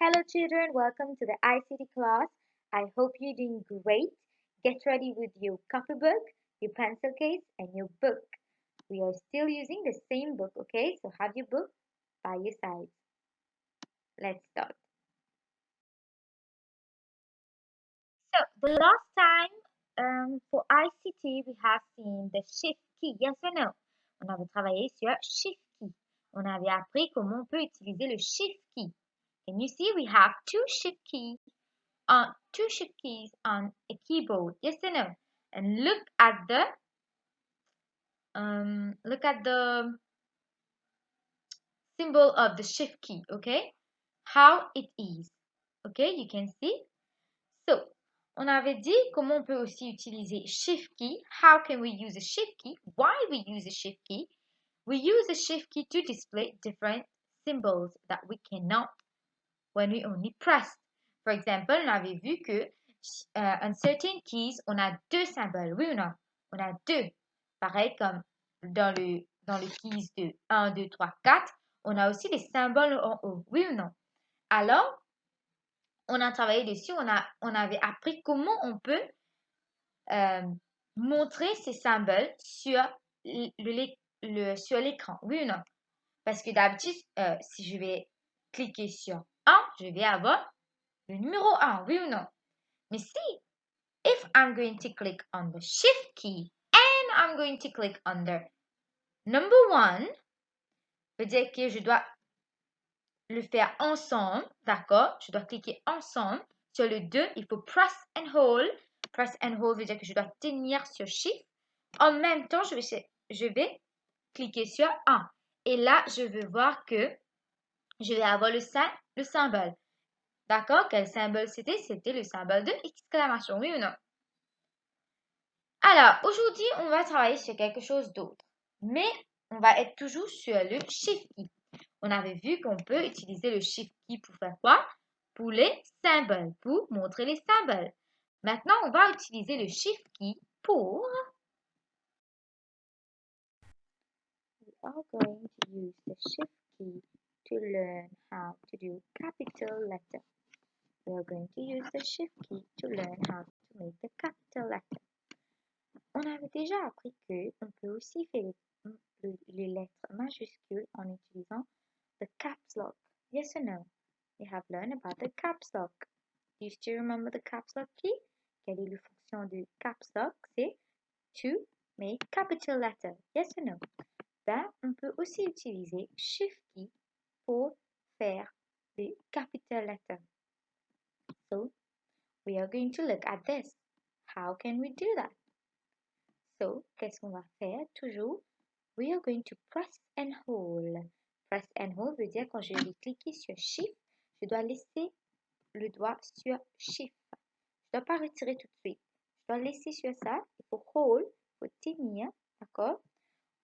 Hello children, welcome to the ICT class. I hope you're doing great. Get ready with your copybook, your pencil case and your book. We are still using the same book, okay? So have your book by your side. Let's start. So the last time for ICT, we have seen the shift key, yes or no? On avait travaillé sur shift key. On avait appris comment on peut utiliser le shift key. Can you see we have two shift keys on a keyboard, yes or no? And look at the symbol of the shift key, okay? How it is, okay? You can see. So, on avait dit comment on peut aussi utiliser shift key. How can we use a shift key? Why we use a shift key? We use a shift key to display different symbols that we cannot when we only press. For example, on avait vu que on certain keys, on a deux symboles. Oui ou non? On a deux. Pareil comme dans le keys de 1, 2, 3, 4, on a aussi les symboles en haut. Oui ou non? Alors, on a travaillé dessus, on avait appris comment on peut montrer ces symboles sur sur l'écran. Oui ou non? Parce que d'habitude, si je vais cliquer sur 1, je vais avoir le numéro 1, oui ou non? Mais si, if I'm going to click on the shift key and I'm going to click on the number 1, veut dire que je dois le faire ensemble, d'accord? Je dois cliquer ensemble. Sur le 2, il faut press and hold. Press and hold veut dire que je dois tenir sur shift. En même temps, je vais cliquer sur 1. Et là, je veux voir que je vais avoir le symbole. D'accord? Quel symbole c'était? C'était le symbole de exclamation, oui ou non? Alors, aujourd'hui, on va travailler sur quelque chose d'autre. Mais on va être toujours sur le shift key. On avait vu qu'on peut utiliser le shift key pour faire quoi? Pour les symboles, pour montrer les symboles. Maintenant, on va utiliser le shift key pour... We are going to use the shift key to learn how to do capital letter. We are going to use the shift key to learn how to make the capital letter. On avait déjà appris qu'on peut aussi faire les lettres majuscules en utilisant the caps lock. Yes or no? We have learned about the caps lock. Do you still remember the caps lock key? Quelle est la fonction du caps lock? C'est to make capital letter. Yes or no? Ben, on peut aussi utiliser shift key pour faire les capital letter. So, we are going to look at this. How can we do that? So, qu'est-ce qu'on va faire? Toujours, we are going to press and hold. Press and hold veut dire quand je vais cliquer sur Shift, je dois laisser le doigt sur Shift. Je ne dois pas retirer tout de suite. Je dois laisser sur ça. Il faut hold, il faut tenir, d'accord?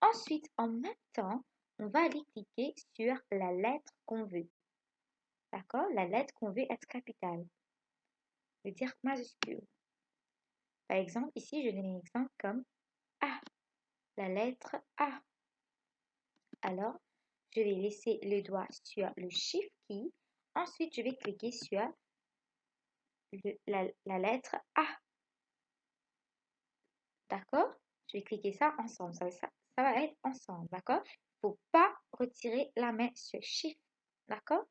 Ensuite, en même temps, on va aller cliquer sur la lettre qu'on veut. D'accord? La lettre qu'on veut être capitale. Veut dire majuscule. Par exemple, ici, je donne un exemple comme A. La lettre A. Alors, je vais laisser le doigt sur le Shift key. Ensuite, je vais cliquer sur la lettre A. D'accord? Je vais cliquer ça ensemble. Ça va être ensemble. D'accord? Il ne faut pas retirer la main sur Shift. D'accord?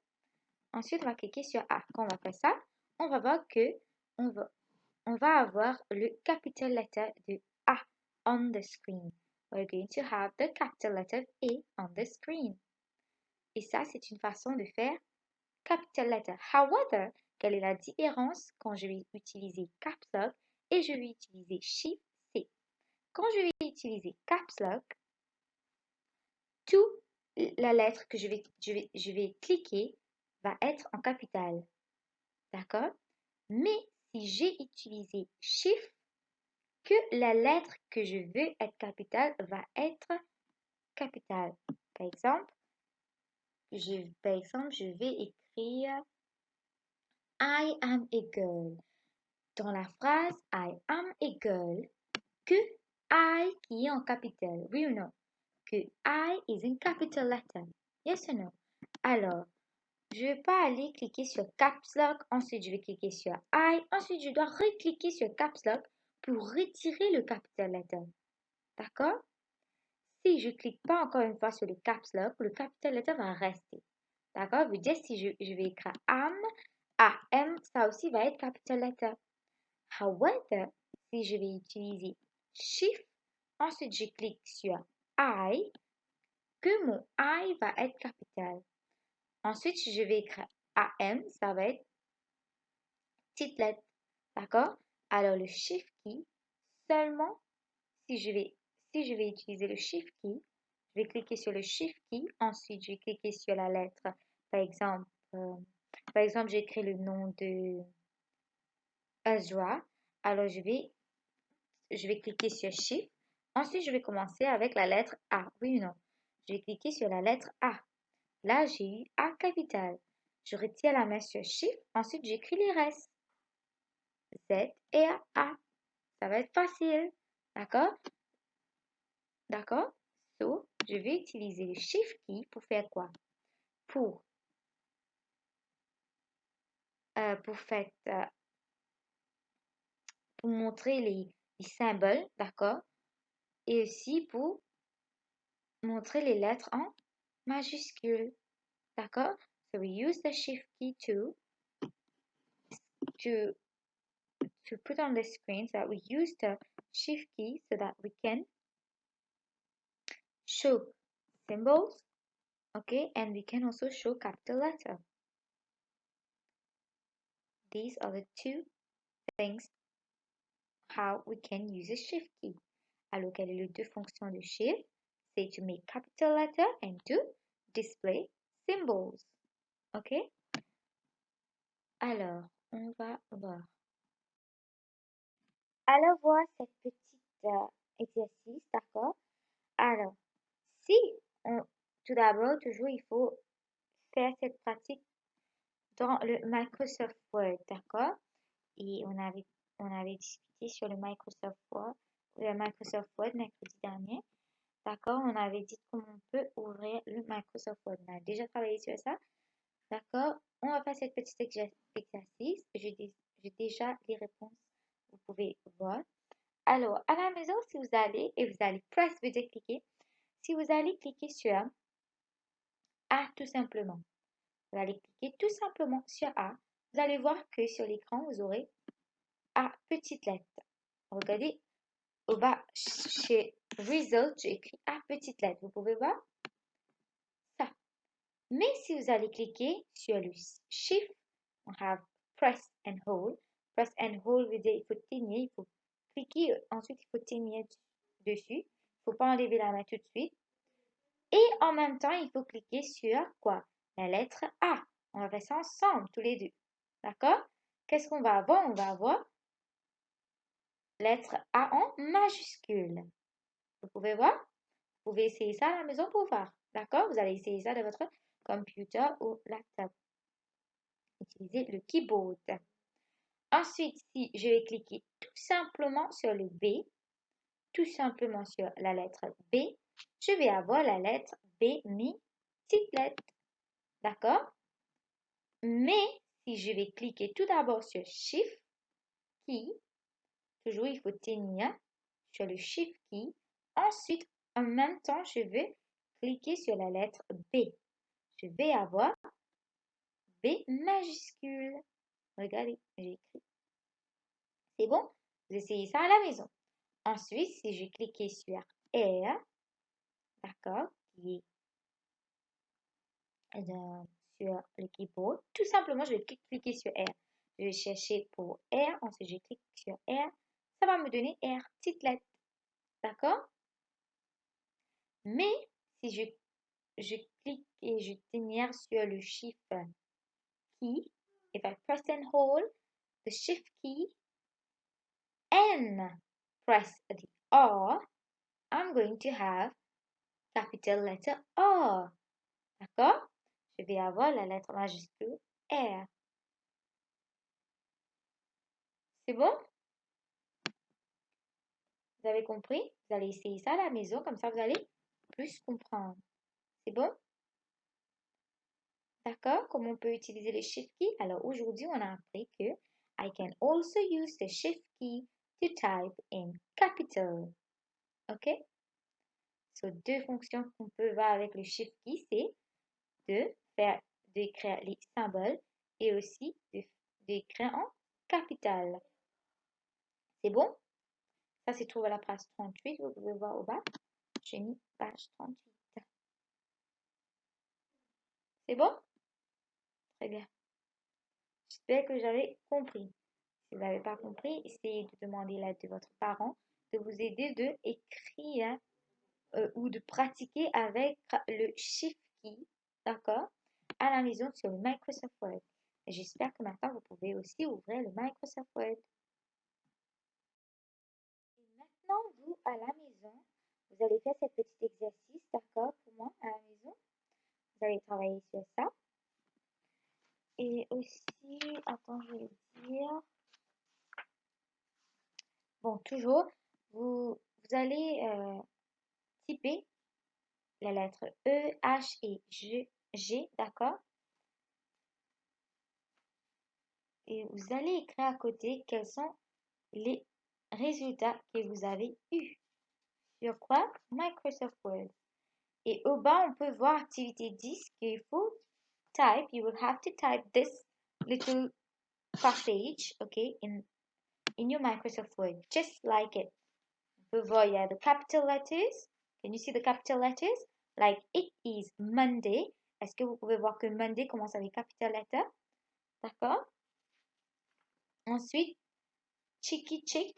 Ensuite, on va cliquer sur A. Quand on va faire ça, on va voir que on va avoir le capital letter de A on the screen. We're going to have the capital letter A on the screen. Et ça, c'est une façon de faire capital letter. However, quelle est la différence quand je vais utiliser caps lock et je vais utiliser Shift C? Quand je vais utiliser caps lock, toute la lettre que je vais cliquer va être en capital. D'accord? Mais si j'ai utilisé Shift, que la lettre que je veux être capitale va être capitale. Par exemple, je vais écrire I am a girl. Dans la phrase I am a girl, que I qui est en capital, oui ou non? Que I is in capital letter. Yes or no? Alors, je vais pas aller cliquer sur Caps Lock, ensuite je vais cliquer sur I, ensuite je dois recliquer sur Caps Lock pour retirer le capital letter. D'accord? Si je clique pas encore une fois sur le Caps Lock, le capital letter va rester. D'accord? Veut dire si je vais écrire AM, ça aussi va être capital letter. However, si je vais utiliser Shift, ensuite je clique sur I, que mon I va être capital. Ensuite, je vais écrire AM, ça va être petite lettre. D'accord? Alors, le Shift key, seulement si je vais utiliser le Shift key, je vais cliquer sur le Shift key, ensuite je vais cliquer sur la lettre. Par exemple, j'écris le nom de Ezra. Alors, je vais cliquer sur Shift. Ensuite, je vais commencer avec la lettre A. Oui ou non? Je vais cliquer sur la lettre A. Là, j'ai eu A capital. Je retire la main sur Shift. Ensuite, j'écris les restes. Z et A. Ça va être facile. D'accord? D'accord? So, je vais utiliser le Shift key pour faire quoi? Pour faire, pour montrer les symboles, d'accord? Et aussi pour montrer les lettres en majuscules, d'accord? So we use the Shift key to put on the screen so that we use the Shift key so that we can show symbols, okay? And we can also show capital letter. These are the two things how we can use a Shift key. Alors, quelles sont les deux fonctions de Shift? C'est to make capital letter and to display symbols. OK? Alors, on va voir. Alors, voir cette petite exercice, d'accord? Alors, si tout d'abord, toujours, il faut faire cette pratique dans le Microsoft Word, d'accord? Et on avait discuté sur le Microsoft Word mercredi dernier. D'accord? On avait dit comment on peut ouvrir le Microsoft Word. On a déjà travaillé sur ça. D'accord? On va faire cette petite exercice. J'ai déjà les réponses. Vous pouvez voir. Alors, à la maison, si vous allez, et vous allez press, veut dire cliquer. Si vous allez cliquer sur A tout simplement. Vous allez cliquer tout simplement sur A. Vous allez voir que sur l'écran, vous aurez A petite lettre. Regardez, au bas, chez Result, j'ai écrit A petite lettre. Vous pouvez voir ça. Mais si vous allez cliquer sur le Shift, on have Press and Hold. Press and Hold veut dire il faut tenir, il faut cliquer, ensuite il faut tenir dessus. Il ne faut pas enlever la main tout de suite. Et en même temps, il faut cliquer sur quoi? La lettre A. On va faire ça ensemble, tous les deux. D'accord? Qu'est-ce qu'on va avoir? On va avoir lettre A en majuscule. Vous pouvez voir? Vous pouvez essayer ça à la maison pour voir. D'accord? Vous allez essayer ça de votre computer ou laptop. Utilisez le keyboard. Ensuite, si je vais cliquer tout simplement sur le B, tout simplement sur la lettre B, je vais avoir la lettre B, mi, petite lettre. D'accord? Mais si je vais cliquer tout d'abord sur Shift key, toujours il faut tenir sur le Shift key. Ensuite, en même temps, je vais cliquer sur la lettre B. Je vais avoir B majuscule. Regardez, j'ai écrit. C'est bon? Vous essayez ça à la maison. Ensuite, si je clique sur R, d'accord, qui est sur le keyboard, tout simplement, je vais cliquer sur R. Je vais chercher pour R, ensuite je clique sur R, ça va me donner R, petite lettre, d'accord? Mais si je clique et je tenir sur le Shift key, if I press and hold the Shift key and press the R, I'm going to have capital letter R. D'accord? Je vais avoir la lettre majuscule R. C'est bon? Vous avez compris? Vous allez essayer ça à la maison, comme ça vous allez plus comprendre. C'est bon? D'accord? Comment on peut utiliser le Shift key? Alors aujourd'hui, on a appris que I can also use the Shift key to type in capital. OK? So, deux fonctions qu'on peut voir avec le Shift key, c'est d'écrire les symboles et aussi d'écrire en capital. C'est bon? Ça se trouve à la page 38, vous pouvez voir au bas. J'ai mis page 38. C'est bon? Très bien. J'espère que j'avais compris. Si vous n'avez pas compris, essayez de demander l'aide de votre parent de vous aider de écrire ou de pratiquer avec le Shift key, d'accord, à la maison sur le Microsoft Word. Et j'espère que maintenant vous pouvez aussi ouvrir le Microsoft Word. Et maintenant, vous, à la maison, vous allez faire ce petit exercice, d'accord, pour moi, à la maison. Vous allez travailler sur ça. Et aussi, attends, je vais dire. Bon, toujours, vous allez typer la lettre E, H et G, d'accord? Et vous allez écrire à côté quels sont les résultats que vous avez eus. Sur quoi? Microsoft Word. Et au bas, on peut voir activité 10 qu'il faut type. You will have to type this little passage, okay, in your Microsoft Word, just like it. On peut voir, il y a the capital letters. Can you see the capital letters? Like it is Monday. Est-ce que vous pouvez voir que Monday commence avec capital letter? D'accord? Ensuite, Chicky Chick,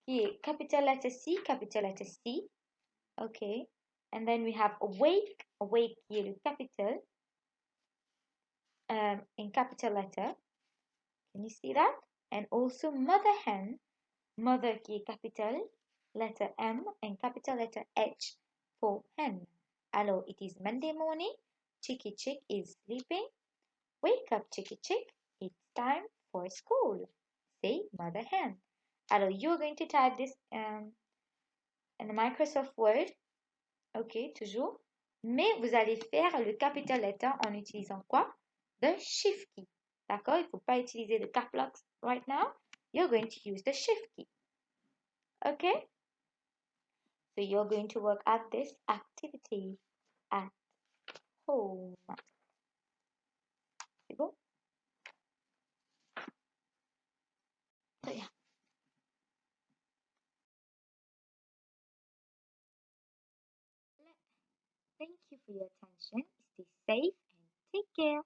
qui est capital letter C, capital letter C. Okay. And then we have awake, awake qui est le capital, in capital letter. Can you see that? And also mother hen, mother qui est capital letter M and capital letter H for hen. Alors, it is Monday morning. Chicky Chick is sleeping. Wake up, Chicky Chick. It's time for school. Say mother hen. Alors, you're going to type this in the Microsoft Word. OK, toujours. Mais vous allez faire le capital letter en utilisant quoi? The Shift key. D'accord? Il ne faut pas utiliser le cap lock right now. You're going to use the Shift key. Okay? So you're going to work at this activity at home. C'est bon? Très bien. Thank you for your attention. Stay safe and take care.